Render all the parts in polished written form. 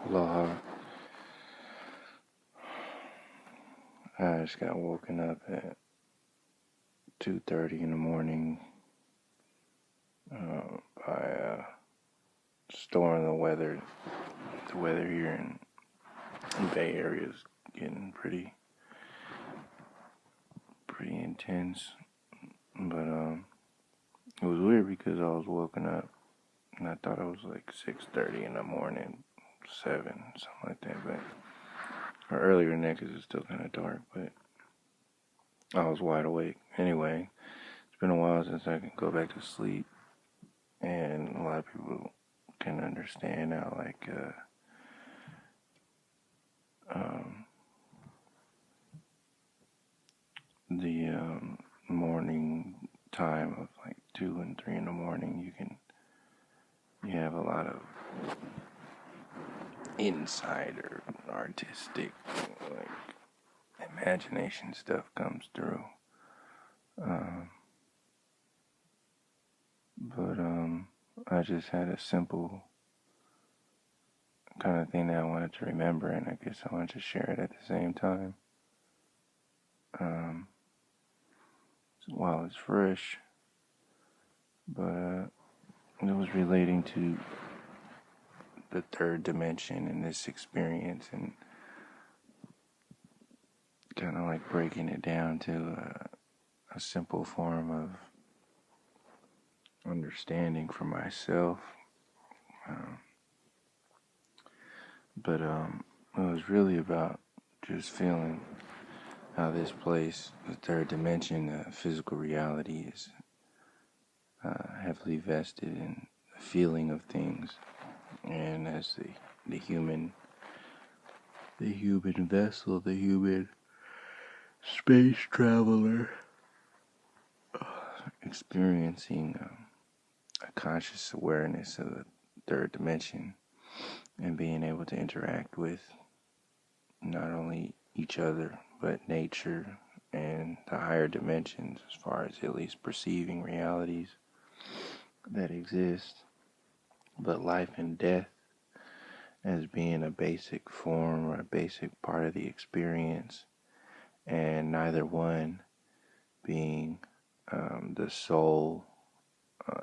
Aloha. I just got woken up at 2:30 in the morning by storm. The weather here in the Bay Area is getting pretty intense. But it was weird because I was woken up and I thought it was like 6:30 in the morning, 7, something like that. But or earlier than that because it's still kind of dark. But I was wide awake. Anyway, it's been a while since I can go back to sleep, and a lot of people can understand how the morning time of like 2 and 3 in the morning, you have a lot of insight or artistic like imagination stuff comes through. But I just had a simple kind of thing that I wanted to remember, and I guess I wanted to share it at the same time. While it's fresh, but it was relating to the third dimension in this experience, and kind of like breaking it down to a simple form of understanding for myself. But it was really about just feeling how this place, the third dimension, physical reality, is heavily vested in the feeling of things, and as the human vessel, the human space traveler, experiencing a conscious awareness of the third dimension and being able to interact with not only each other but nature and the higher dimensions, as far as at least perceiving realities that exist, but life and death as being a basic form or a basic part of the experience, and neither one being the sole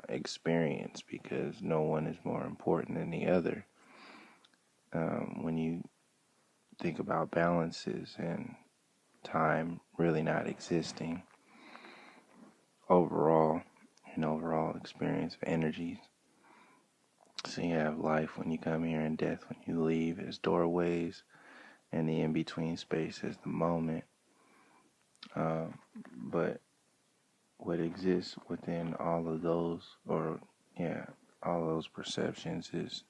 experience, because no one is more important than the other. When you think about balances and time really not existing, overall experience of energies. So you have life when you come here and death when you leave as doorways, and the in-between space as the moment. But what exists within all of those, all those perceptions, is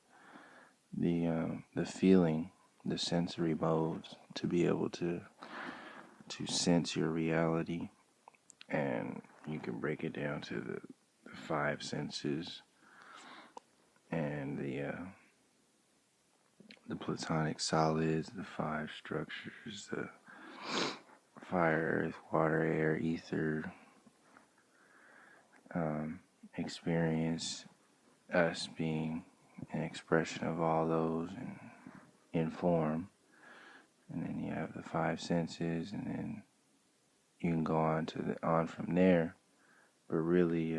the feeling, the sensory modes, to be able to sense your reality. And you can break it down to the 5 senses and the platonic solids, the 5 structures, the fire, earth, water, air, ether, experience, us being an expression of all those and in form. And then you have the 5 senses, and then you can go on from there. But really,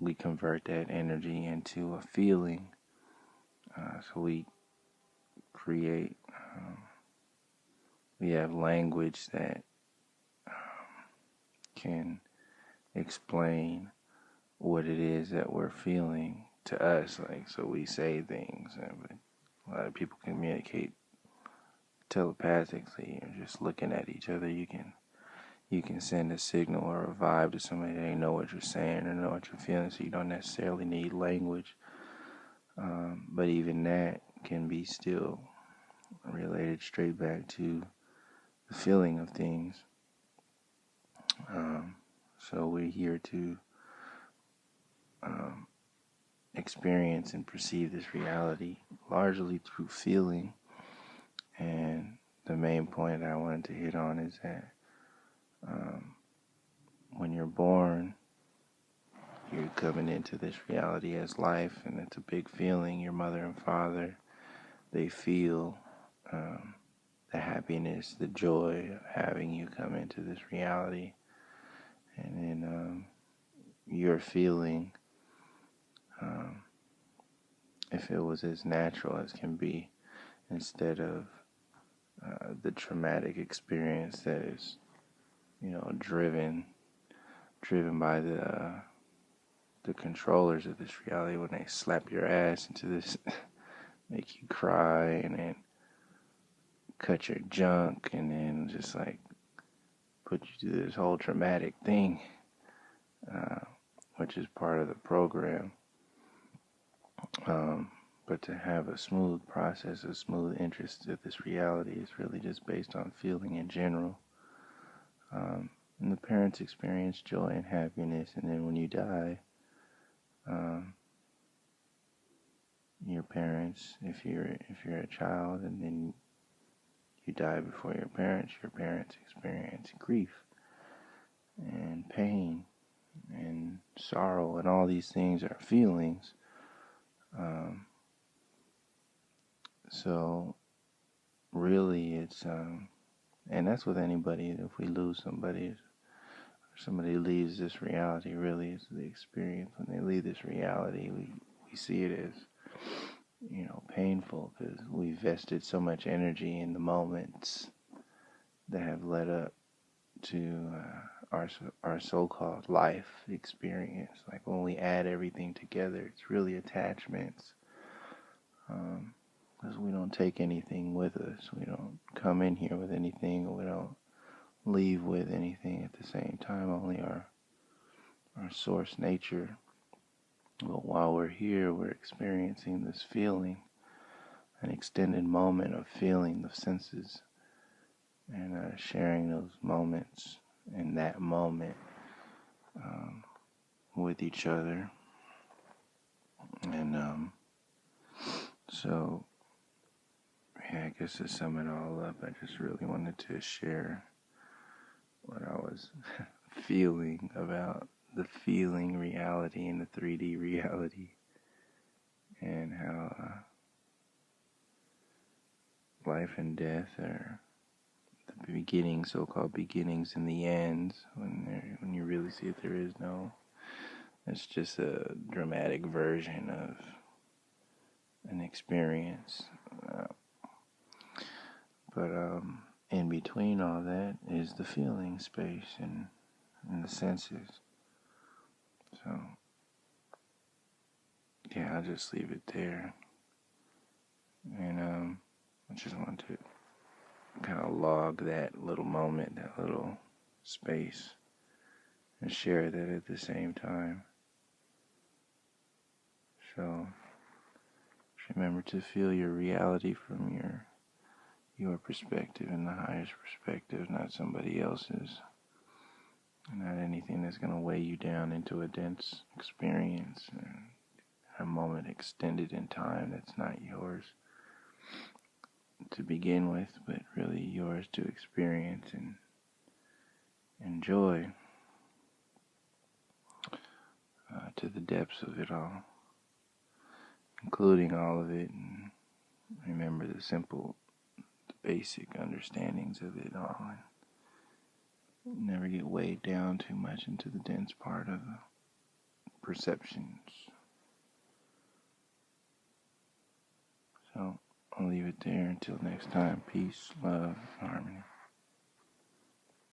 we convert that energy into a feeling. So we create, we have language that can explain what it is that we're feeling to us. Like, so we say things, but a lot of people communicate telepathically, or just looking at each other. You can send a signal or a vibe to somebody. They know what you're saying or know what you're feeling, so you don't necessarily need language. But even that can be still related straight back to the feeling of things. So we're here to experience and perceive this reality largely through feeling. And the main point I wanted to hit on is that when you're born, you're coming into this reality as life, and it's a big feeling. Your mother and father, they feel the happiness, the joy of having you come into this reality. And then you're feeling, if it was as natural as can be, instead of the traumatic experience that is, driven by the controllers of this reality when they slap your ass into this, make you cry, and then cut your junk, and then just like put you through this whole traumatic thing, which is part of the program. But to have a smooth process, a smooth interest to this reality is really just based on feeling in general. And the parents experience joy and happiness, and then when you die, your parents, if you're a child, and then you die before your parents experience grief and pain and sorrow, and all these things are feelings. So really it's, and that's with anybody. If we lose somebody, or somebody leaves this reality, really it's the experience. When they leave this reality, we see it as, painful, because we vested so much energy in the moments that have led up to our so-called life experience. Like when we add everything together, it's really attachments. Because we don't take anything with us. We don't come in here with anything, or we don't leave with anything at the same time, only our source nature. But while we're here, we're experiencing this feeling, an extended moment of feeling the senses, and sharing those moments in that moment with each other. And so, yeah, I guess to sum it all up, I just really wanted to share what I was feeling about the feeling reality and the 3D reality, and how life and death are the beginnings, so-called beginnings, and the ends, when you really see it, there is no, it's just a dramatic version of an experience. But in between all that is the feeling space and the senses. So, yeah, I'll just leave it there. And I just want to kind of log that little moment, that little space, and share that at the same time. So, just remember to feel your reality from your perspective, and the highest perspective, not somebody else's, and not anything that's going to weigh you down into a dense experience, and a moment extended in time that's not yours to begin with, but really yours to experience and enjoy to the depths of it all, including all of it, and remember the basic understandings of it all, and never get weighed down too much into the dense part of the perceptions. So I'll leave it there until next time. Peace, love, harmony.